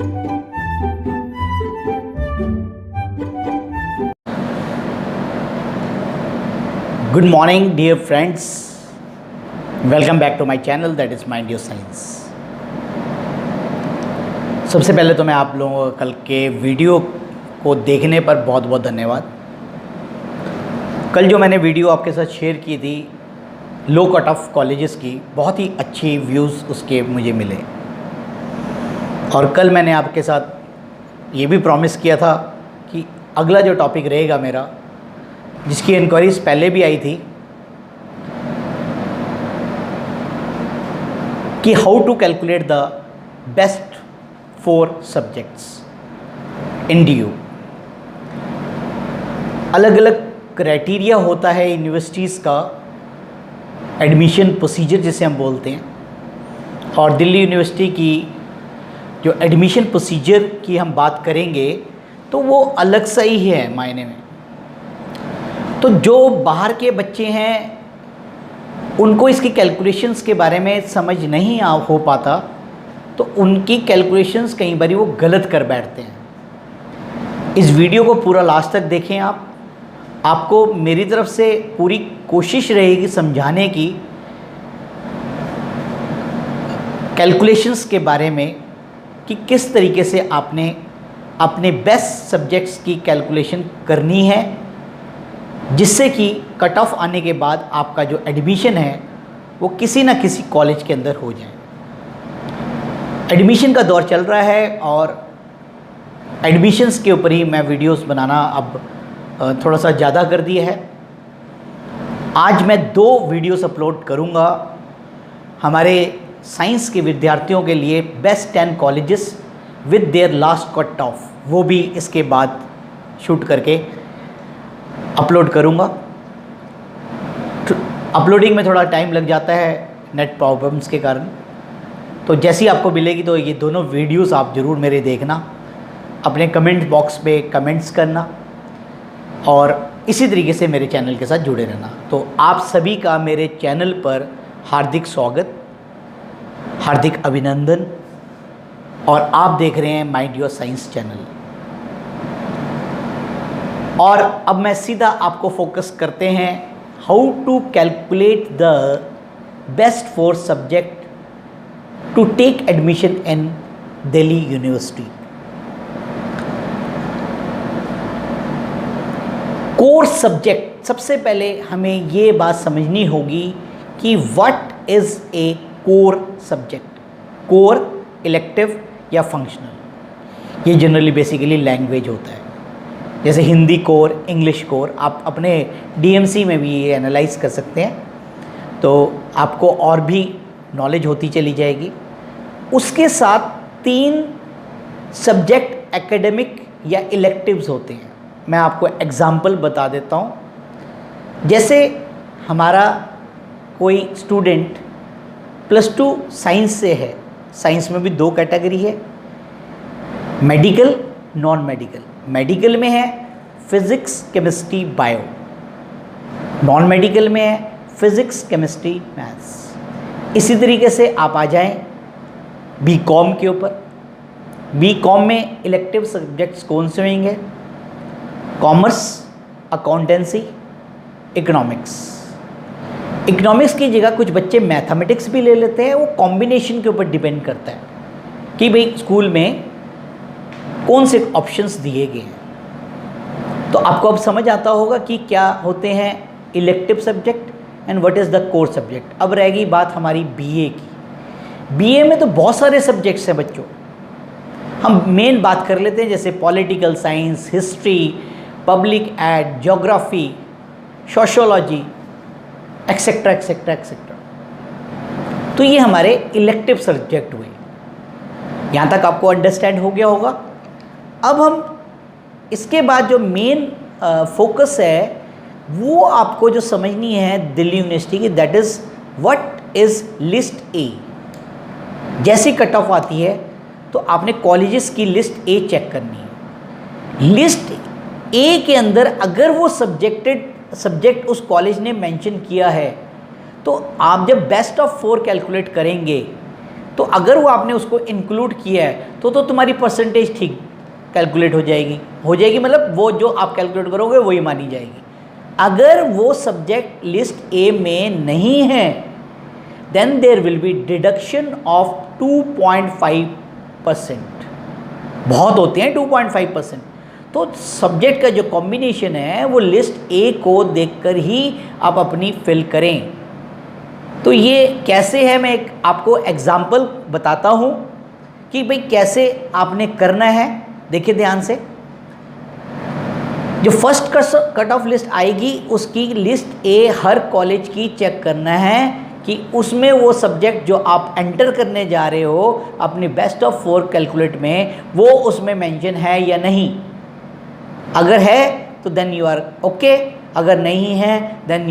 Good morning dear friends, welcome back to my channel that is Mind Your Science। सबसे पहले तो मैं आप लोगों को कल के वीडियो को देखने पर बहुत बहुत धन्यवाद। कल जो मैंने वीडियो आपके साथ शेयर की थी लो कट ऑफ कॉलेजेस की, बहुत ही अच्छी व्यूज़ उसके मुझे मिले। और कल मैंने आपके साथ ये भी प्रॉमिस किया था कि अगला जो टॉपिक रहेगा मेरा, जिसकी इंक्वायरीज पहले भी आई थी, कि how to calculate the best 4 subjects in DU। अलग अलग क्राइटेरिया होता है यूनिवर्सिटीज़ का एडमिशन प्रोसीजर जिसे हम बोलते हैं, और दिल्ली यूनिवर्सिटी की जो एडमिशन प्रोसीजर की हम बात करेंगे तो वो अलग सा ही है मायने में। तो जो बाहर के बच्चे हैं उनको इसकी कैलकुलेशंस के बारे में समझ नहीं हो पाता, तो उनकी कैलकुलेशंस कई बार वो गलत कर बैठते हैं। इस वीडियो को पूरा लास्ट तक देखें आप, आपको मेरी तरफ से पूरी कोशिश रहेगी समझाने की कैलकुलेशंस के बारे में कि किस तरीके से आपने अपने बेस्ट सब्जेक्ट्स की कैलकुलेशन करनी है, जिससे कि कट ऑफ आने के बाद आपका जो एडमिशन है वो किसी ना किसी कॉलेज के अंदर हो जाए। एडमिशन का दौर चल रहा है और एडमिशन्स के ऊपर ही मैं वीडियोस बनाना अब थोड़ा सा ज़्यादा कर दिया है। आज मैं 2 वीडियोस अपलोड करूँगा हमारे साइंस के विद्यार्थियों के लिए, best 10 colleges with their last cut off, वो भी इसके बाद शूट करके अपलोड करूँगा। अपलोडिंग में थोड़ा टाइम लग जाता है नेट प्रॉब्लम्स के कारण, तो जैसी आपको मिलेगी तो ये दोनों वीडियोस आप ज़रूर मेरे देखना, अपने कमेंट बॉक्स पे कमेंट्स करना और इसी तरीके से मेरे चैनल के साथ जुड़े रहना। तो आप सभी का मेरे चैनल पर हार्दिक स्वागत, हार्दिक अभिनंदन, और आप देख रहे हैं माइंड योर साइंस चैनल। और अब मैं सीधा आपको फोकस करते हैं how to calculate the best 4 subject to take admission in Delhi university. Core subject, सबसे पहले हमें ये बात समझनी होगी कि what is a core subject. Core, elective या फंक्शनल, ये जनरली बेसिकली लैंग्वेज होता है। जैसे हिंदी कोर, इंग्लिश कोर, आप अपने DMC में भी ये एनालाइज कर सकते हैं, तो आपको और भी नॉलेज होती चली जाएगी। उसके साथ 3 सब्जेक्ट एकेडमिक या इलेक्टिव्स होते हैं। मैं आपको एग्जांपल बता देता हूँ। जैसे हमारा कोई स्टूडेंट +2 साइंस से है, साइंस में भी 2 कैटेगरी है, मेडिकल, नॉन मेडिकल। मेडिकल में है physics, chemistry, bio. Non medical में है फिज़िक्स, केमिस्ट्री, मैथ्स। इसी तरीके से आप आ जाएं BCom के ऊपर। BCom में इलेक्टिव सब्जेक्ट्स कौन से होंगे? Commerce, accountancy, economics. इकोनॉमिक्स की जगह कुछ बच्चे मैथमेटिक्स भी ले लेते हैं, वो कॉम्बिनेशन के ऊपर डिपेंड करता है कि भाई स्कूल में कौन से ऑप्शंस दिए गए हैं। तो आपको अब समझ आता होगा कि क्या होते हैं elective subject and what is the core subject. अब रहेगी बात हमारी BA की। BA में तो बहुत सारे सब्जेक्ट्स हैं बच्चों, हम मेन बात कर लेते हैं जैसे political science, history, public ad, geography, sociology, etcetera etcetera etcetera. तो ये हमारे इलेक्टिव सब्जेक्ट हुए। यहाँ तक आपको अंडरस्टैंड हो गया होगा। अब हम इसके बाद जो मेन फोकस है वो आपको जो समझनी है दिल्ली यूनिवर्सिटी की, that is what is list A। जैसी कट ऑफ आती है तो आपने कॉलेजेस की लिस्ट A चेक करनी है। लिस्ट A के अंदर अगर वो सब्जेक्ट उस कॉलेज ने मेंशन किया है, तो आप जब बेस्ट ऑफ 4 कैलकुलेट करेंगे तो अगर वो आपने उसको इंक्लूड किया है तो तुम्हारी परसेंटेज ठीक कैलकुलेट हो जाएगी मतलब वो जो आप कैलकुलेट करोगे वही मानी जाएगी। अगर वो सब्जेक्ट लिस्ट ए में नहीं है then there will be deduction of 2.5%। बहुत होते हैं 2.5%। तो सब्जेक्ट का जो कॉम्बिनेशन है वो लिस्ट ए को देखकर ही आप अपनी फिल करें। तो ये कैसे है, मैं एक आपको एग्जाम्पल बताता हूँ कि भाई कैसे आपने करना है। देखिए ध्यान से, जो फर्स्ट कट ऑफ लिस्ट आएगी उसकी लिस्ट ए हर कॉलेज की चेक करना है कि उसमें वो सब्जेक्ट जो आप एंटर करने जा रहे हो अपनी बेस्ट ऑफ 4 कैलकुलेट में वो उसमें मेंशन है या नहीं। अगर है तो देन यू आर ओके, अगर नहीं है then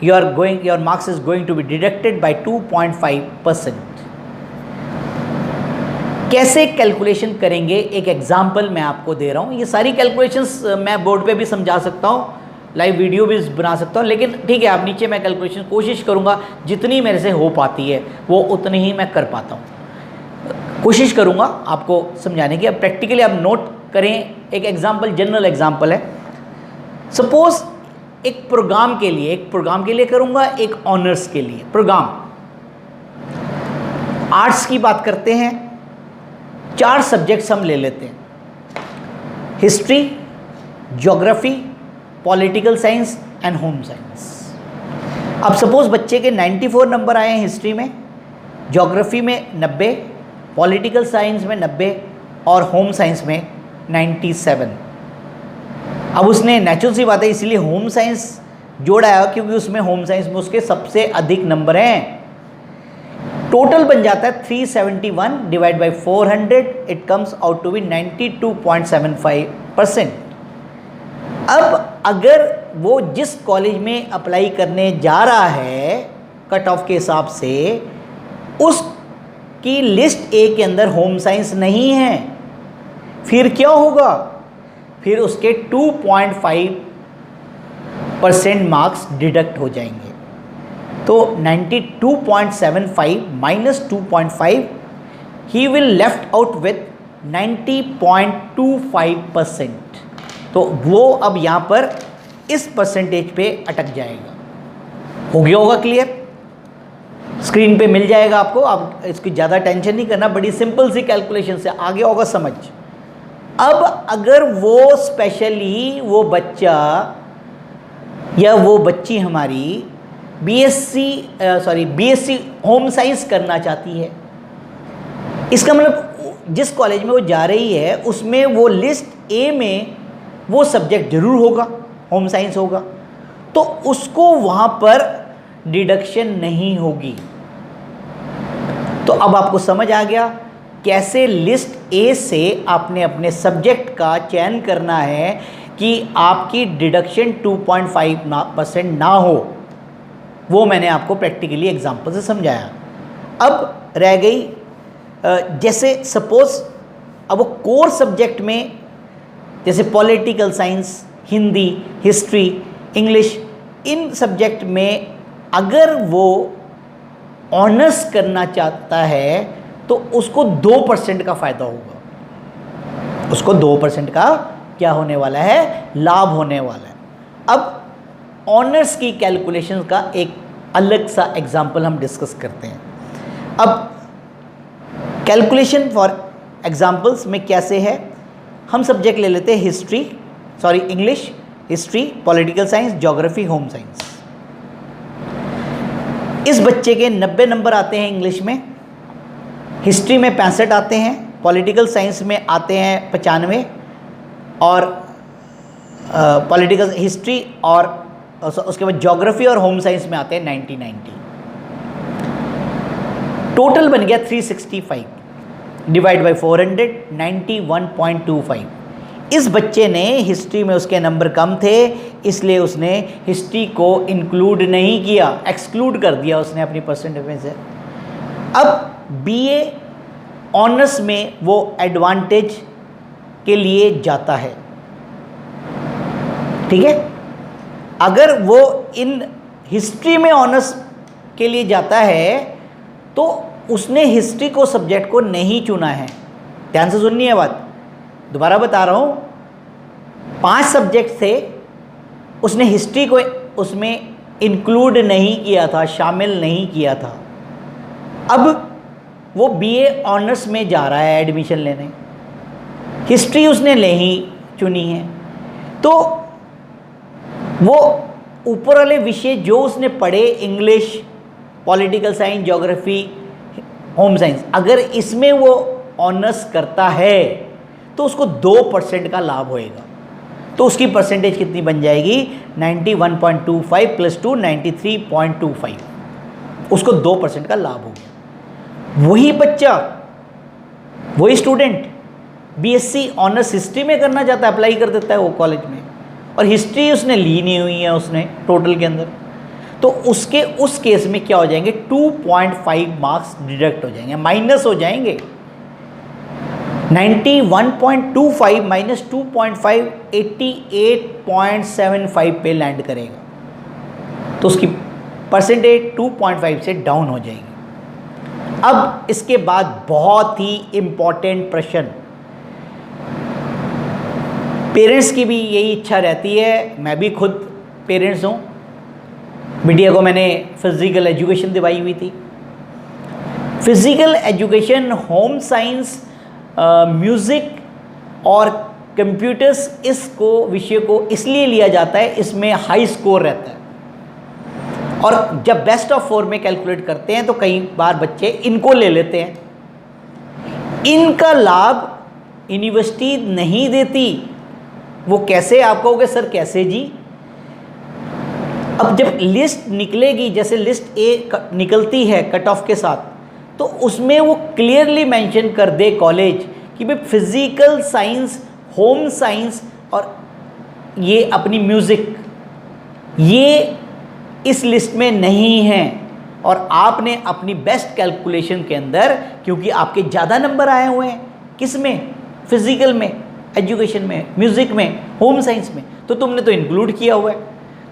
your marks is going to be deducted by 2.5%। कैसे कैलकुलेशन करेंगे, एक एग्जांपल मैं आपको दे रहा हूँ। ये सारी कैलकुलेशंस मैं बोर्ड पे भी समझा सकता हूँ, लाइव वीडियो भी बना सकता हूँ, लेकिन ठीक है आप नीचे मैं कैलकुलेशन कोशिश करूँगा जितनी मेरे से हो पाती है वो उतनी ही मैं कर पाता हूँ। कोशिश करूँगा आपको समझाने की। अब प्रैक्टिकली आप नोट करें, एक एग्जाम्पल जनरल एग्जाम्पल है। सपोज एक प्रोग्राम के लिए करूँगा, एक ऑनर्स के लिए प्रोग्राम। आर्ट्स की बात करते हैं, 4 सब्जेक्ट्स हम ले लेते हैं, history, geography, political science and home science. अब सपोज बच्चे के 94 नंबर आए हैं हिस्ट्री में, ज्योग्राफी में 90, पॉलिटिकल साइंस में 90 और होम साइंस में 97। अब उसने नेचुरल सी बात है इसलिए होम साइंस जोड़ा है क्योंकि उसमें होम साइंस में उसके सबसे अधिक नंबर हैं। टोटल बन जाता है 371 divide by 400, it comes out to be 92.75%। अब अगर वो जिस कॉलेज में अप्लाई करने जा रहा है कट ऑफ के हिसाब से, उसकी लिस्ट ए के अंदर होम साइंस नहीं है, फिर क्या होगा? फिर उसके 2.5% मार्क्स डिडक्ट हो जाएंगे। तो 92.75 minus 2.5, he will left out with 90.25%। तो वो अब यहाँ पर इस परसेंटेज पे अटक जाएगा। हो गया होगा क्लियर? स्क्रीन पे मिल जाएगा आपको, आप इसकी ज़्यादा टेंशन नहीं करना, बड़ी सिंपल सी कैलकुलेशन से आ गया होगा समझ। अब अगर वो स्पेशली वो बच्चा या वो बच्ची हमारी बीएससी होम साइंस करना चाहती है, इसका मतलब जिस कॉलेज में वो जा रही है उसमें वो लिस्ट ए में वो सब्जेक्ट जरूर होगा, होम साइंस होगा, तो उसको वहाँ पर डिडक्शन नहीं होगी। तो अब आपको समझ आ गया कैसे लिस्ट ए से आपने अपने सब्जेक्ट का चयन करना है कि आपकी डिडक्शन 2.5% ना हो। वो मैंने आपको प्रैक्टिकली एग्जांपल से समझाया। अब रह गई जैसे सपोज अब वो कोर सब्जेक्ट में जैसे political science, Hindi, history, English, इन सब्जेक्ट में अगर वो ऑनर्स करना चाहता है तो उसको 2% का फ़ायदा होगा। उसको 2% का क्या होने वाला है? लाभ होने वाला है। अब ऑनर्स की कैलकुलेशन का एक अलग सा एग्जाम्पल हम डिस्कस करते हैं। अब कैलकुलेशन फॉर एग्जाम्पल्स में कैसे है, हम सब्जेक्ट ले लेते हैं English, history, political science, geography, home science. इस बच्चे के 90 नंबर आते हैं इंग्लिश में, हिस्ट्री में 65 आते हैं, पॉलिटिकल साइंस में आते हैं 95 और पॉलिटिकल हिस्ट्री और उसके बाद ज्योग्राफी और होम साइंस में आते हैं 90। टोटल बन गया 365 डिवाइड बाई 400, 91.25। इस बच्चे ने हिस्ट्री में उसके नंबर कम थे इसलिए उसने हिस्ट्री को इंक्लूड नहीं किया, एक्सक्लूड कर दिया उसने अपनी परसेंटेज में से। अब बीए ऑनर्स में वो एडवांटेज के लिए जाता है, ठीक है। अगर वो इन हिस्ट्री में ऑनर्स के लिए जाता है तो उसने हिस्ट्री को सब्जेक्ट को नहीं चुना है, ध्यान से सुननी है बात, दोबारा बता रहा हूँ, 5 सब्जेक्ट थे, उसने हिस्ट्री को उसमें इंक्लूड नहीं किया था, शामिल नहीं किया था। अब वो बीए ऑनर्स में जा रहा है एडमिशन लेने, हिस्ट्री उसने नहीं चुनी है, तो वो ऊपर वाले विषय जो उसने पढ़े, English, political science, geography, home science, अगर इसमें वो ऑनर्स करता है तो उसको 2% का लाभ होएगा। तो उसकी परसेंटेज कितनी बन जाएगी? 91.25 प्लस 2 93.25, उसको 2% का लाभ हो गया। वही बच्चा, वही स्टूडेंट बीएससी ऑनर्स हिस्ट्री में करना चाहता है, अप्लाई कर देता है वो कॉलेज में, और हिस्ट्री उसने ली नहीं हुई है उसने टोटल के अंदर, तो उसके उस केस में क्या हो जाएंगे? 2.5 मार्क्स डिडक्ट हो जाएंगे, माइनस हो जाएंगे। 91.25 माइनस 2.5 88.75 पे लैंड करेगा, तो उसकी परसेंटेज 2.5 से डाउन हो जाएगी। अब इसके बाद बहुत ही इम्पॉर्टेंट प्रश्न, पेरेंट्स की भी यही इच्छा रहती है, मैं भी खुद पेरेंट्स हूँ, बिटिया को मैंने फिजिकल एजुकेशन दिवाई हुई थी। Physical education, home science, music और कंप्यूटर्स, इसको विषय को इसलिए लिया जाता है, इसमें हाई स्कोर रहता है, और जब बेस्ट ऑफ 4 में कैलकुलेट करते हैं तो कई बार बच्चे इनको ले लेते हैं। इनका लाभ यूनिवर्सिटी नहीं देती। वो कैसे? आप कहोगे सर कैसे जी? अब जब लिस्ट निकलेगी, जैसे लिस्ट ए निकलती है कट ऑफ के साथ, तो उसमें वो क्लियरली मेंशन कर दे कॉलेज कि भाई फिजिकल साइंस, होम साइंस और ये अपनी म्यूज़िक, ये इस लिस्ट में नहीं है, और आपने अपनी बेस्ट कैलकुलेशन के अंदर, क्योंकि आपके ज़्यादा नंबर आए हुए हैं किस में? फिजिकल में, एजुकेशन में, म्यूज़िक में, होम साइंस में, तो तुमने तो इंक्लूड किया हुआ है,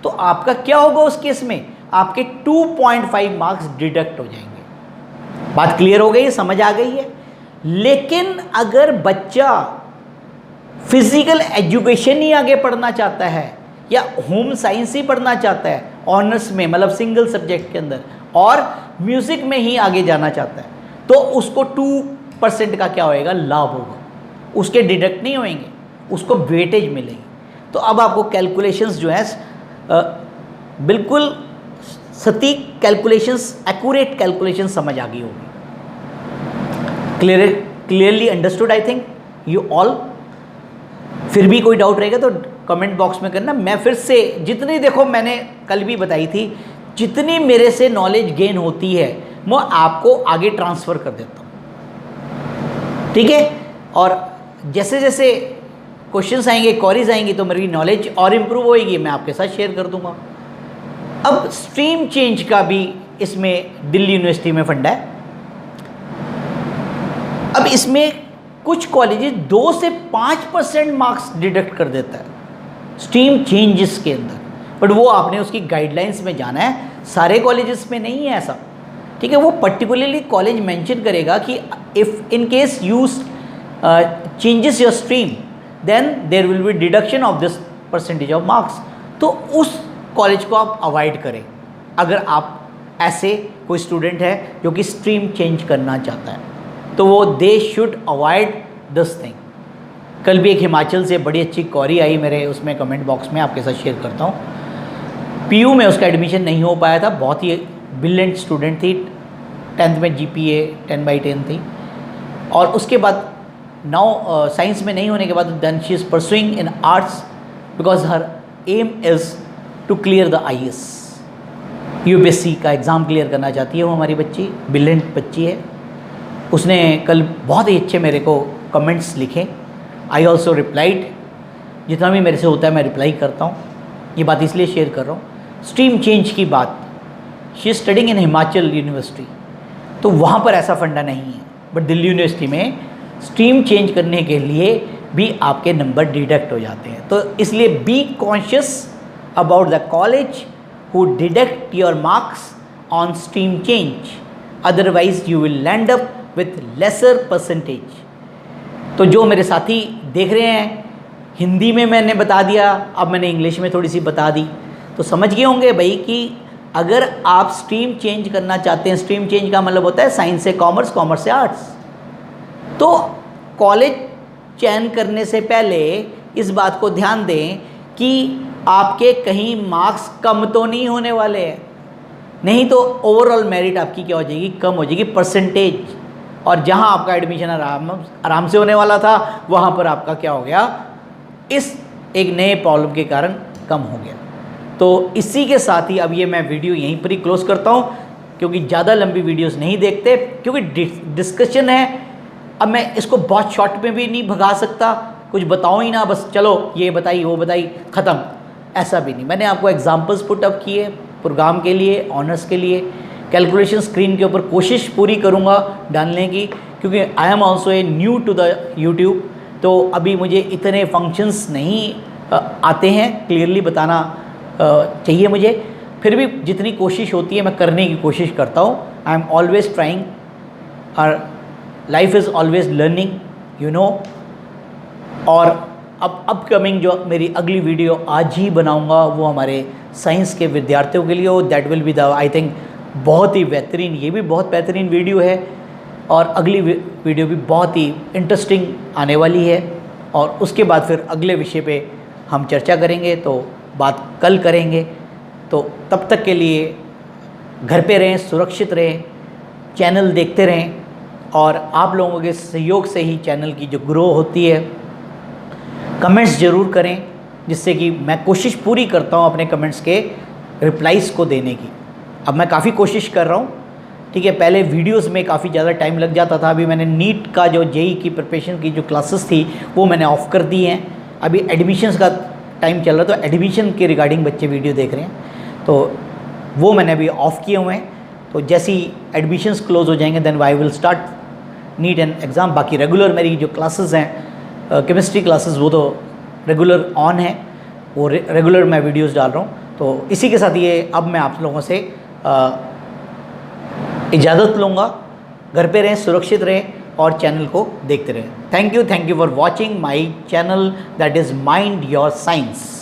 तो आपका क्या होगा उस केस में? आपके 2.5 मार्क्स डिडक्ट हो जाएंगे। बात क्लियर हो गई, समझ आ गई है? लेकिन अगर बच्चा फिजिकल एजुकेशन ही आगे पढ़ना चाहता है, या होम साइंस ही पढ़ना चाहता है ऑनर्स में, मतलब सिंगल सब्जेक्ट के अंदर, और म्यूज़िक में ही आगे जाना चाहता है, तो उसको 2% का क्या होएगा? लाभ होगा। उसके डिडक्ट नहीं होंगे, उसको वेटेज मिलेगी। तो अब आपको कैलकुलेशंस जो है बिल्कुल सटीक कैलकुलेशंस, एक्यूरेट कैलकुलेशन समझ आ गई होगी। Clearly understood I think you all. फिर भी कोई डाउट रहेगा तो कमेंट बॉक्स में करना। मैं फिर से जितनी, देखो मैंने कल भी बताई थी, जितनी मेरे से नॉलेज गेन होती है मैं आपको आगे ट्रांसफ़र कर देता हूँ, ठीक है? और जैसे जैसे क्वेश्चंस आएंगे, क्वेरीज आएंगी, तो मेरी नॉलेज और इम्प्रूव होएगी, मैं आपके साथ शेयर कर दूंगा। अब स्ट्रीम चेंज का भी इसमें दिल्ली यूनिवर्सिटी में फंडा है। अब इसमें कुछ कॉलेजेस 2 से 5% मार्क्स डिडक्ट कर देता है स्ट्रीम चेंजेस के अंदर, बट वो आपने उसकी गाइडलाइंस में जाना है, सारे कॉलेजेस में नहीं है ऐसा, ठीक है? वो पर्टिकुलरली कॉलेज मेंशन करेगा कि if in case you changes your stream then there will be deduction of this percentage of marks, तो उस कॉलेज को आप अवॉइड करें अगर आप ऐसे कोई स्टूडेंट है जो कि स्ट्रीम चेंज करना चाहता है, तो वो they should avoid this thing. कल भी एक हिमाचल से बड़ी अच्छी क्वेरी आई मेरे उसमें कमेंट बॉक्स में, आपके साथ शेयर करता हूँ। पीयू में उसका एडमिशन नहीं हो पाया था, बहुत ही ब्रिलियंट स्टूडेंट थी, 10th में जीपीए 10/10 थी, और उसके बाद नाउ साइंस में नहीं होने के बाद then she is pursuing in arts because her aim is to clear the IAS, UPSC का एग्ज़ाम क्लियर करना चाहती है वो हमारी बच्ची, ब्रिलियंट बच्ची है। उसने कल बहुत ही अच्छे मेरे को कमेंट्स लिखे, आई ऑल्सो रिप्लाइड, जितना भी मेरे से होता है मैं रिप्लाई करता हूँ। ये बात इसलिए शेयर कर रहा हूँ, स्ट्रीम चेंज की बात, she is studying in Himachal university, तो वहाँ पर ऐसा फंडा नहीं है, बट दिल्ली यूनिवर्सिटी में स्ट्रीम चेंज करने के लिए भी आपके नंबर डिडक्ट हो जाते हैं। तो इसलिए be conscious about the college who deduct your marks on stream change, otherwise you will land up with lesser percentage. तो जो मेरे साथी देख रहे हैं, हिंदी में मैंने बता दिया, अब मैंने इंग्लिश में थोड़ी सी बता दी, तो समझ गए होंगे भाई कि अगर आप स्ट्रीम चेंज करना चाहते हैं, स्ट्रीम चेंज का मतलब होता है साइंस से कॉमर्स, कॉमर्स से आर्ट्स, तो कॉलेज चयन करने से पहले इस बात को ध्यान दें कि आपके कहीं मार्क्स कम तो नहीं होने वाले हैं, नहीं तो ओवरऑल मेरिट आपकी क्या हो जाएगी, कम हो जाएगी, परसेंटेज। और जहां आपका एडमिशन आराम से होने वाला था, वहां पर आपका क्या हो गया, इस एक नए प्रॉब्लम के कारण कम हो गया। तो इसी के साथ ही अब ये मैं वीडियो यहीं पर ही क्लोज करता हूँ, क्योंकि ज़्यादा लंबी वीडियोस नहीं देखते, क्योंकि डिस्कशन है। अब मैं इसको बहुत शॉर्ट में भी नहीं भगा सकता, कुछ बताऊँ ही ना, बस चलो ये बताई वो बताई ख़त्म, ऐसा भी नहीं। मैंने आपको एग्जांपल्स पुट अप किए प्रोग्राम के लिए, ऑनर्स के लिए। कैलकुलेशन स्क्रीन के ऊपर कोशिश पूरी करूँगा डालने की, क्योंकि I am also a new to the YouTube, तो अभी मुझे इतने फंक्शंस नहीं आते हैं, क्लियरली बताना चाहिए मुझे। फिर भी जितनी कोशिश होती है मैं करने की कोशिश करता हूँ। आई एम ऑलवेज ट्राइंग, और life is always learning, you know. और अब अपकमिंग जो मेरी अगली वीडियो आज ही बनाऊंगा वो हमारे साइंस के विद्यार्थियों के लिए हो। That will be the, I think, बहुत ही बेहतरीन, ये भी बहुत बेहतरीन वीडियो है, और अगली वीडियो भी बहुत ही इंटरेस्टिंग आने वाली है। और उसके बाद फिर अगले विषय पे हम चर्चा करेंगे, तो बात कल करेंगे। तो तब तक के लिए घर पे रहें, सुरक्षित रहें, चैनल देखते रहें, और आप लोगों के सहयोग से ही चैनल की जो ग्रो होती है। कमेंट्स ज़रूर करें, जिससे कि मैं कोशिश पूरी करता हूँ अपने कमेंट्स के रिप्लाइज़ को देने की। अब मैं काफ़ी कोशिश कर रहा हूँ, ठीक है। पहले वीडियोस में काफ़ी ज़्यादा टाइम लग जाता था, अभी मैंने नीट का जो जेई की प्रिपरेशन की जो क्लासेस थी वो मैंने ऑफ़ कर दी हैं। अभी एडमिशन्स का टाइम चल रहा है, तो एडमिशन के रिगार्डिंग बच्चे वीडियो देख रहे हैं, तो वो मैंने अभी ऑफ़ किए हुए हैं। तो जैसे ही एडमिशन्स क्लोज हो जाएंगे, then I will start NEET and exam. बाकी रेगुलर मेरी जो क्लासेस हैं, केमिस्ट्री क्लासेस, वो तो रेगुलर ऑन है, वो रेगुलर मैं वीडियोस डाल रहा हूँ। तो इसी के साथ ये अब मैं आप लोगों से इजाज़त लूँगा। घर पे रहें, सुरक्षित रहें, और चैनल को देखते रहें। Thank you for watching my channel, that is mind your science.